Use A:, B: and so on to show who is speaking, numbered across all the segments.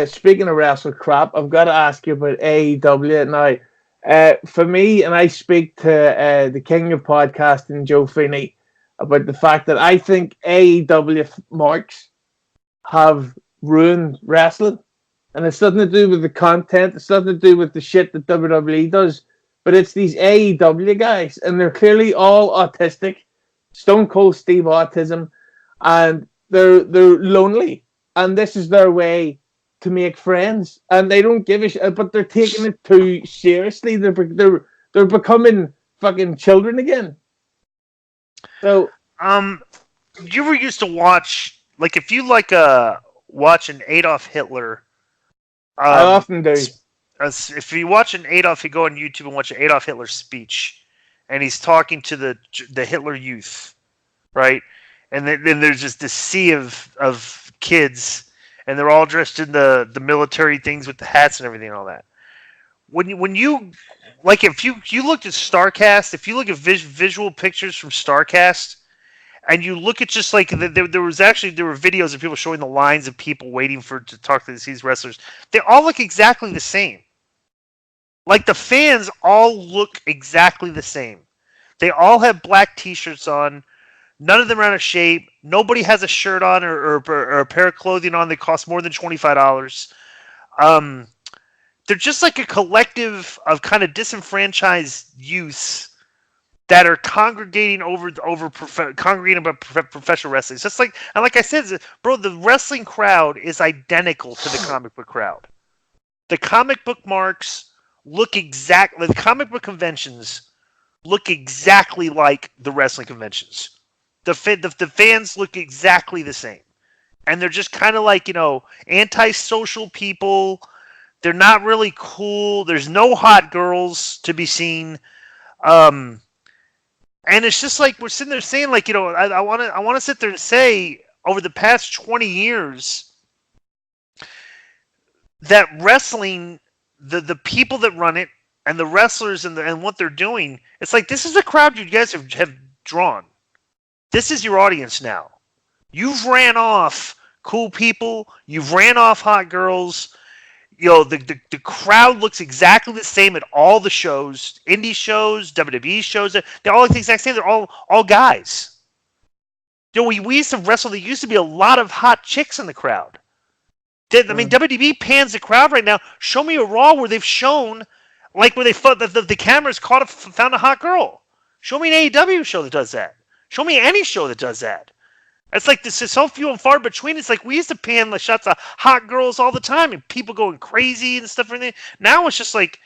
A: Speaking of wrestle crap, I've got to ask you about AEW now. For me, and I speak to the king of podcasting, Joe Feeney, about the fact that I think AEW Marks have ruined wrestling. And it's nothing to do with the content, it's nothing to do with the shit that WWE does, but it's these AEW guys, and they're clearly all autistic, Stone Cold Steve autism, and they're lonely. And this is their way to make friends, and they don't give a shit, but they're taking it too seriously. They're becoming fucking children again. So
B: Um, you ever used to watch, like, if you watch an Adolf Hitler,
A: I often do.
B: if you watch an Adolf, you go on YouTube and watch an Adolf Hitler speech, and he's talking to the Hitler youth, right? And then there's just this sea of kids, and they're all dressed in the military things with the hats and everything and all that. When you like, if you looked at Starcast, if you look at visual pictures from Starcast, and you look at just like there were videos of people showing the lines of people waiting to talk to these wrestlers. They all look exactly the same. Like, the fans all look exactly the same. They all have black T-shirts on. None of them are out of shape. Nobody has a shirt on or a pair of clothing on that costs more than $25. They're just like a collective of kind of disenfranchised youths that are congregating congregating about professional wrestling. It's just like, and like I said, bro, the wrestling crowd is identical to the comic book crowd. The comic book marks look exactly. The comic book conventions look exactly like the wrestling conventions. The fans look exactly the same, and they're just kind of like, antisocial people. They're not really cool. There's no hot girls to be seen. And it's just like we're sitting there saying, like, I want to sit there and say, over the past 20 years, that wrestling, the people that run it, and the wrestlers and what they're doing, it's like, this is the crowd you guys have drawn. This is your audience now. You've ran off cool people. You've ran off hot girls. The crowd looks exactly the same at all the shows, indie shows, WWE shows. They all look the exact same. They're all guys. We used to wrestle. There used to be a lot of hot chicks in the crowd. I mean, WWE pans the crowd right now. Show me a Raw where they've shown, like, where they the cameras found a hot girl. Show me an AEW show that does that. Show me any show that does that. It's like, this is so few and far between. It's like we used to pan the shots of hot girls all the time and people going crazy and stuff. Now it's just like,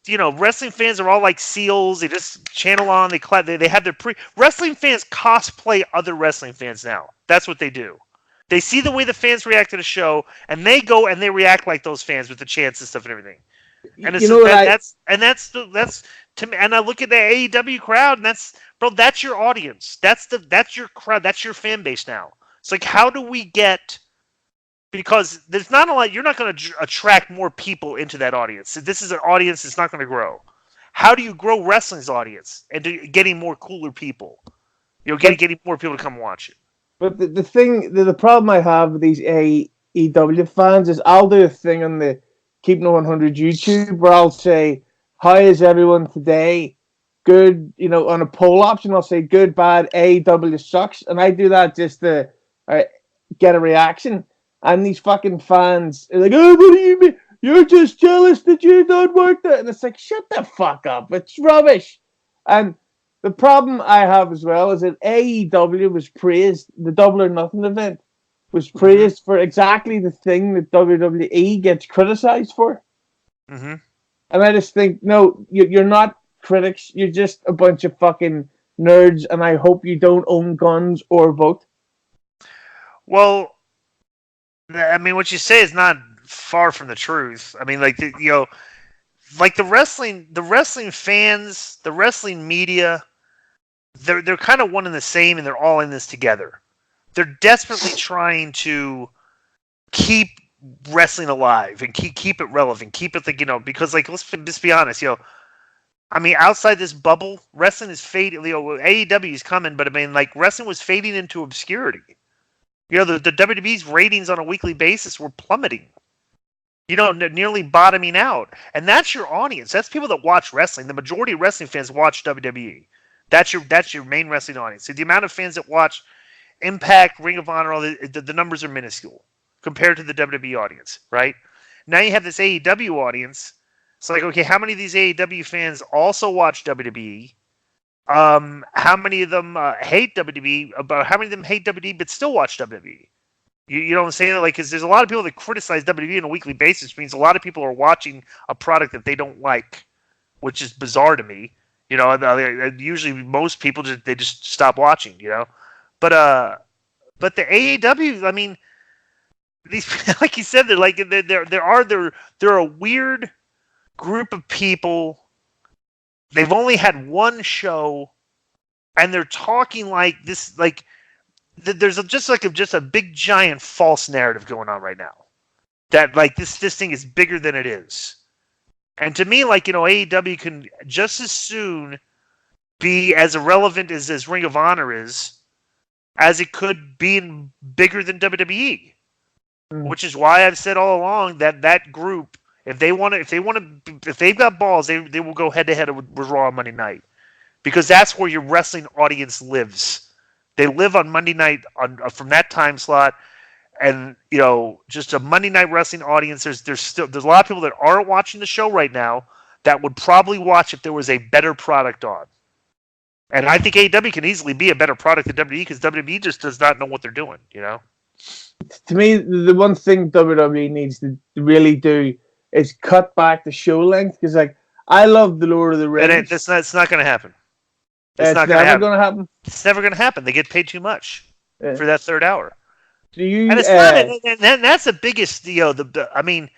B: wrestling fans are all like seals. They just channel on. They have their wrestling fans cosplay other wrestling fans now. That's what they do. They see the way the fans react to the show, and they go and they react like those fans with the chants and stuff and everything. And that's to me. And I look at the AEW crowd, and that's your audience. That's your crowd. That's your fan base now. It's like, how do we get? Because there's not a lot. You're not going to attract more people into that audience. This is an audience that's not going to grow. How do you grow wrestling's audience and getting more cooler people? Getting more people to come watch it.
A: But the problem I have with these AEW fans is I'll do a thing on the Keep No 100 YouTube where I'll say, how is everyone today? Good, on a poll option, I'll say good, bad, AEW sucks. And I do that just to get a reaction. And these fucking fans are like, oh, what do you mean? You're just jealous that you don't work there. And it's like, shut the fuck up. It's rubbish. And the problem I have as well is that AEW was praised, the Double or Nothing event was praised for exactly the thing that WWE gets criticized for.
B: Mm-hmm.
A: And I just think, no, you're not critics. You're just a bunch of fucking nerds, and I hope you don't own guns or vote.
B: Well, I mean, what you say is not far from the truth. I mean, like, like the wrestling fans, the wrestling media, they're kind of one and the same, and they're all in this together. They're desperately trying to keep wrestling alive and keep it relevant, keep it because, like, let's just be honest, I mean, outside this bubble, wrestling is fading. AEW is coming, but I mean, like, wrestling was fading into obscurity. The WWE's ratings on a weekly basis were plummeting. nearly bottoming out. And that's your audience. That's people that watch wrestling. The majority of wrestling fans watch WWE. That's your main wrestling audience. So the amount of fans that watch Impact, Ring of Honor, all the numbers are minuscule compared to the WWE audience, right? Now you have this AEW audience. It's like, okay, how many of these AEW fans also watch WWE? How many of them hate WWE? About how many of them hate WWE but still watch WWE? You know what I'm saying? Like, because there's a lot of people that criticize WWE on a weekly basis. Which means a lot of people are watching a product that they don't like, which is bizarre to me. Usually most people just stop watching. But the AEW, I mean, these like you said, they're a weird group of people. They've only had one show, and they're talking like this, like there's just a big giant false narrative going on right now. That like this thing is bigger than it is, and to me, like AEW can just as soon be as irrelevant as Ring of Honor is, as it could be bigger than WWE. Which is why I've said all along that group, if they've got balls, they will go head to head with Raw on Monday night, because that's where your wrestling audience lives. They live on Monday night from that time slot, and just a Monday night wrestling audience. There's a lot of people that aren't watching the show right now that would probably watch if there was a better product on. And I think AEW can easily be a better product than WWE, because WWE just does not know what they're doing.
A: To me, the one thing WWE needs to really do is cut back the show length, because like I love the Lord of the Rings.
B: It's not going to happen.
A: It's never going to happen.
B: It's never going to happen. They get paid too much for that third hour.
A: And
B: it's not. And that's the biggest. I mean,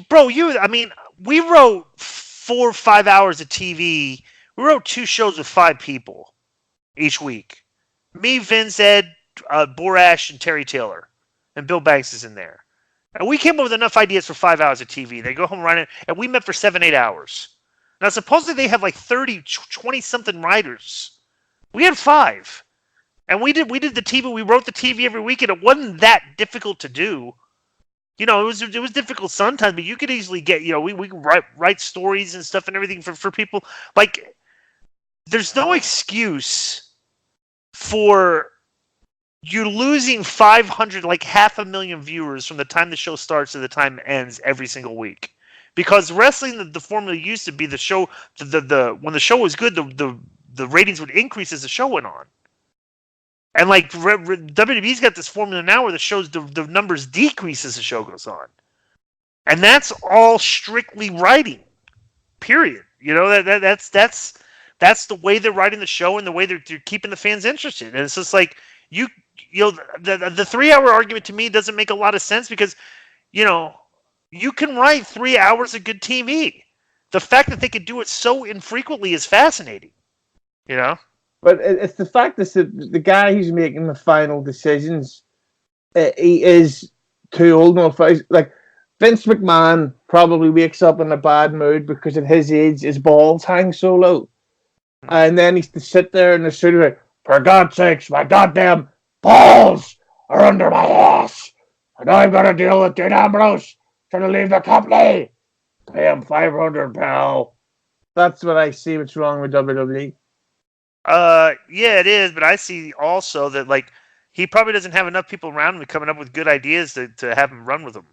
B: bro, we wrote 4 or 5 hours of TV. We wrote 2 shows with 5 people each week. Me, Vince, Ed, Borash, and Terry Taylor, and Bill Banks is in there. And we came up with enough ideas for 5 hours of TV. They go home running, and we met for 7-8 hours. Now, supposedly they have like 30, 20-something writers. We had 5. And we did the TV. We wrote the TV every week, and it wasn't that difficult to do. It was difficult sometimes, but you could easily get, we could write stories and stuff and everything for people. Like, there's no excuse for you losing 500, like 500,000 viewers from the time the show starts to the time it ends every single week. Because wrestling, the formula used to be the show, when the show was good, the ratings would increase as the show went on. And like WWE's got this formula now where the numbers decrease as the show goes on. And that's all strictly writing. Period. That's the way they're writing the show and the way they're keeping the fans interested. And it's just like the 3-hour argument to me doesn't make a lot of sense, because you can write 3 hours of good TV. The fact that they could do it so infrequently is fascinating.
A: But it's the fact that the guy who's making the final decisions, he is too old now. Like Vince McMahon probably wakes up in a bad mood because at his age his balls hang so low, and then he's to sit there in the studio like, for God's sakes, my goddamn balls are under my ass, and I'm gonna deal with Dean Ambrose trying to leave the company. Pay him $500, pal. That's what I see. What's wrong with WWE?
B: Yeah, it is, but I see also that like he probably doesn't have enough people around him coming up with good ideas to have him run with them.